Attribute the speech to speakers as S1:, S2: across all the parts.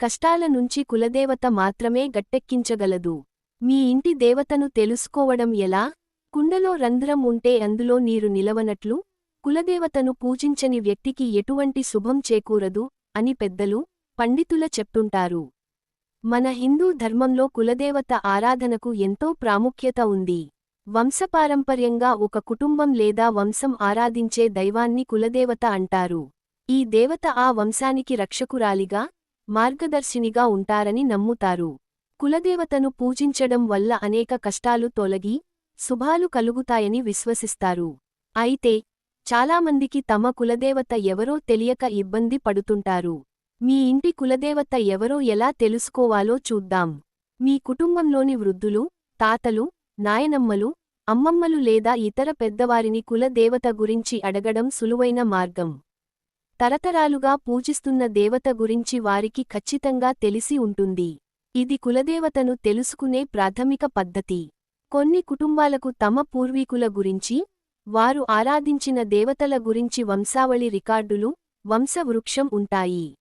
S1: కష్టాల నుంచి కులదేవత మాత్రమే గట్టెక్కించగలదు. మీ ఇంటి దేవతను తెలుసుకోవడం ఎలా? కుండలో రంధ్రం ఉంటే అందులో నీరు నిలవనట్లు, కులదేవతను పూజించని వ్యక్తికి ఎటువంటి శుభం చేకూరదు అని పెద్దలు, పండితుల చెప్తుంటారు. మన హిందూ ధర్మంలో కులదేవత ఆరాధనకు ఎంతో ప్రాముఖ్యత ఉంది. వంశపారంపర్యంగా ఒక కుటుంబం లేదా వంశం ఆరాధించే దైవాన్ని కులదేవత అంటారు. ఈ దేవత ఆ వంశానికి రక్షకురాలిగా, మార్గదర్శినిగా ఉంటారని నమ్ముతారు. కులదేవతను పూజించడం వల్ల అనేక కష్టాలు తొలగి, శుభాలు కలుగుతాయని విశ్వసిస్తారు. అయితే, చాలామందికి తమ కులదేవత ఎవరో తెలియక ఇబ్బంది పడుతుంటారు. మీ ఇంటి కులదేవత ఎవరో ఎలా తెలుసుకోవాలో చూద్దాం. మీ కుటుంబంలోని వృద్ధులు, తాతలు, నాయనమ్మలు, అమ్మమ్మలు లేదా ఇతర పెద్దవారిని కులదేవత గురించి అడగడం సులువైన మార్గం. తరతరాలుగా పూజిస్తున్న దేవత గురించి వారికి ఖచ్చితంగా తెలిసి ఉంటుంది. ఇది కులదేవతను తెలుసుకునే ప్రాథమిక పద్ధతి. కొన్ని కుటుంబాలకు తమ పూర్వీకుల గురించి, వారు ఆరాధించిన దేవతల గురించి వంశావళి రికార్డులు, వంశవృక్షం ఉంటాయి.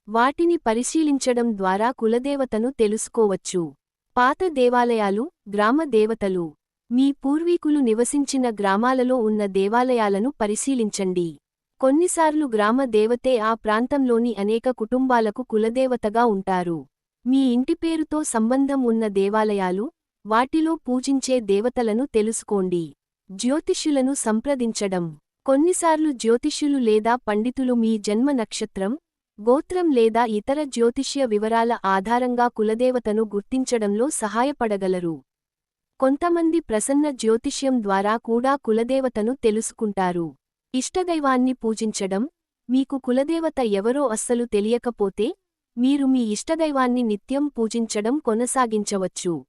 S1: వాటిని పరిశీలించడం ద్వారా కులదేవతను తెలుసుకోవచ్చు. పాత దేవాలయాలు, గ్రామ దేవతలు. మీ పూర్వీకులు నివసించిన గ్రామాలలో ఉన్న దేవాలయాలను పరిశీలించండి. కొన్నిసార్లు గ్రామ దేవతే ఆ ప్రాంతంలోని అనేక కుటుంబాలకు కులదేవతగా ఉంటారు. మీ ఇంటి పేరుతో సంబంధం ఉన్న దేవాలయాలు, వాటిలో పూజించే దేవతలను తెలుసుకోండి. జ్యోతిష్యులను సంప్రదించడం. కొన్నిసార్లు జ్యోతిష్యులు లేదా పండితులు మీ జన్మ నక్షత్రం, గోత్రం లేదా ఇతర జ్యోతిష్య వివరాల ఆధారంగా కులదేవతను గుర్తించడంలో సహాయపడగలరు. కొంతమంది ప్రసన్న జ్యోతిష్యం ద్వారా కూడా కులదేవతను తెలుసుకుంటారు. ఇష్టదైవాన్ని పూజించడం. మీకు కులదేవత ఎవరో అస్సలు తెలియకపోతే, మీరు మీ ఇష్టదైవాన్ని నిత్యం పూజించడం కొనసాగించవచ్చు.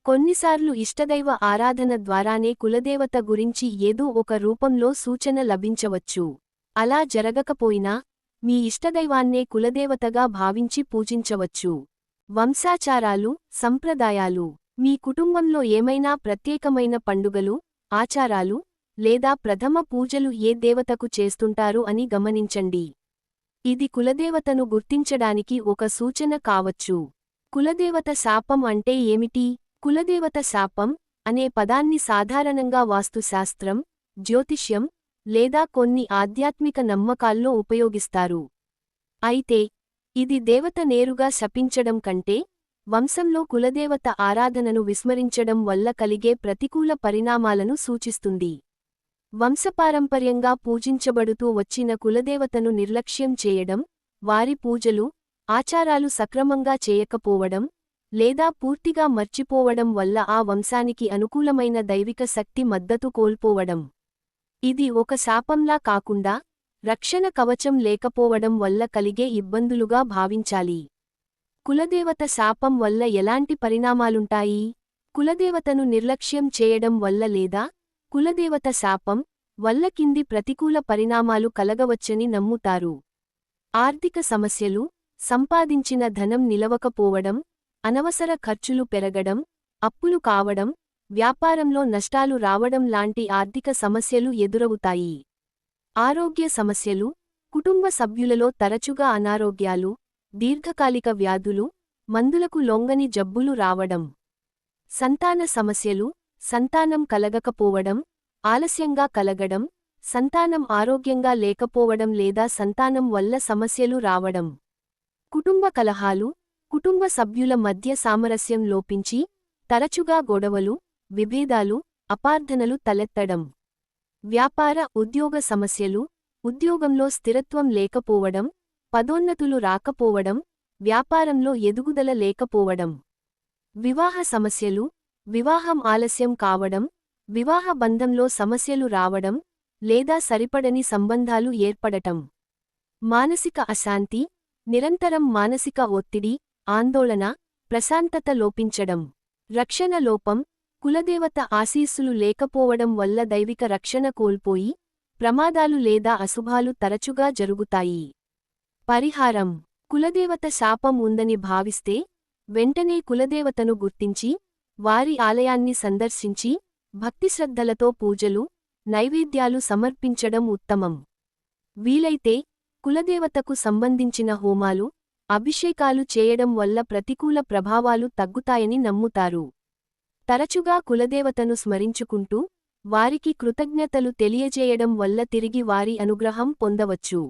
S1: కొన్నిసార్లు ఇష్టదైవ ఆరాధన ద్వారానే కులదేవత గురించి ఏదో ఒక రూపంలో సూచన లభించవచ్చు. అలా జరగకపోయినా, మీ ఇష్టదైవాన్నే కులదేవతగా భావించి పూజించవచ్చు. వంశాచారాలు, సంప్రదాయాలు. మీ కుటుంబంలో ఏమైనా ప్రత్యేకమైన పండుగలు, ఆచారాలు, లేదా ప్రథమ పూజలు ఏ దేవతకు చేస్తుంటారు అని గమనించండి. ఇది కులదేవతను గుర్తించడానికి ఒక సూచన కావచ్చు. కులదేవత శాపం అంటే ఏమిటి? కులదేవత శాపం అనే పదాన్ని సాధారణంగా వాస్తుశాస్త్రం, జ్యోతిష్యం, లేదా కొన్ని ఆధ్యాత్మిక నమ్మకాల్లో ఉపయోగిస్తారు. అయితే, ఇది దేవత నేరుగా శపించడం కంటే, వంశంలో కులదేవత ఆరాధనను విస్మరించడం వల్ల కలిగే ప్రతికూల పరిణామాలను సూచిస్తుంది. వంశపారంపర్యంగా పూజించబడుతూ వచ్చిన కులదేవతను నిర్లక్ష్యం చేయడం, వారి పూజలు, ఆచారాలు సక్రమంగా చేయకపోవడం, లేదా పూర్తిగా మర్చిపోవడం వల్ల ఆ వంశానికి అనుకూలమైన దైవిక శక్తి మద్దతు కోల్పోవడం. ఇది ఒక శాపంలా కాకుండా, రక్షణ కవచం లేకపోవడం వల్ల కలిగే ఇబ్బందులుగా భావించాలి. కులదేవత శాపం వల్ల ఎలాంటి పరిణామాలుంటాయి? కులదేవతను నిర్లక్ష్యం చేయడం వల్ల లేదా కులదేవత శాపం వల్ల కింది ప్రతికూల పరిణామాలు కలగవచ్చని నమ్ముతారు. ఆర్థిక సమస్యలు, సంపాదించిన ధనం నిలవకపోవడం, అనవసర ఖర్చులు పెరగడం, అప్పులు కావడం, వ్యాపారంలో నష్టాలు రావడం లాంటి ఆర్థిక సమస్యలు ఎదురవుతాయి. ఆరోగ్య సమస్యలు. కుటుంబ సభ్యులలో తరచుగా అనారోగ్యాలు, దీర్ఘకాలిక వ్యాధులు, మందులకు లొంగని జబ్బులు రావడం. సంతాన సమస్యలు. సంతానం కలగకపోవడం, ఆలస్యంగా కలగడం, సంతానం ఆరోగ్యంగా లేకపోవడం లేదా సంతానం వల్ల సమస్యలు రావడం. కుటుంబ కలహాలు. కుటుంబ సభ్యుల మధ్య సామరస్యం లోపించి, తరచుగా గొడవలు, విభేదాలు, అపార్థనలు తలెత్తడం. వ్యాపార, ఉద్యోగ సమస్యలు. ఉద్యోగంలో స్థిరత్వం లేకపోవడం, పదోన్నతులు రాకపోవడం, వ్యాపారంలో ఎదుగుదల లేకపోవడం. వివాహ సమస్యలు. వివాహం ఆలస్యం కావడం, వివాహ బంధంలో సమస్యలు రావడం, లేదా సరిపడని సంబంధాలు ఏర్పడటం. మానసిక అశాంతి. నిరంతరం మానసిక ఒత్తిడి, ఆందోళన, ప్రశాంతత లోపించడం. రక్షణ లోపం. కులదేవత ఆశీస్సులు లేకపోవడం వల్ల దైవిక రక్షణ కోల్పోయి, ప్రమాదాలు లేదా అశుభాలు తరచుగా జరుగుతాయి. పరిహారం. కులదేవత శాపం ఉందని భావిస్తే, వెంటనే కులదేవతను గుర్తించి, వారి ఆలయాన్ని సందర్శించి, భక్తిశ్రద్ధలతో పూజలు, నైవేద్యాలు సమర్పించడం ఉత్తమం. వీలైతే, కులదేవతకు సంబంధించిన హోమాలు, అభిషేకాలు చేయడం వల్ల ప్రతికూల ప్రభావాలు తగ్గుతాయని నమ్ముతారు. తరచుగా కులదేవతను స్మరించుకుంటూ, వారికి కృతజ్ఞతలు తెలియజేయడం వల్ల తిరిగి వారి అనుగ్రహం పొందవచ్చు.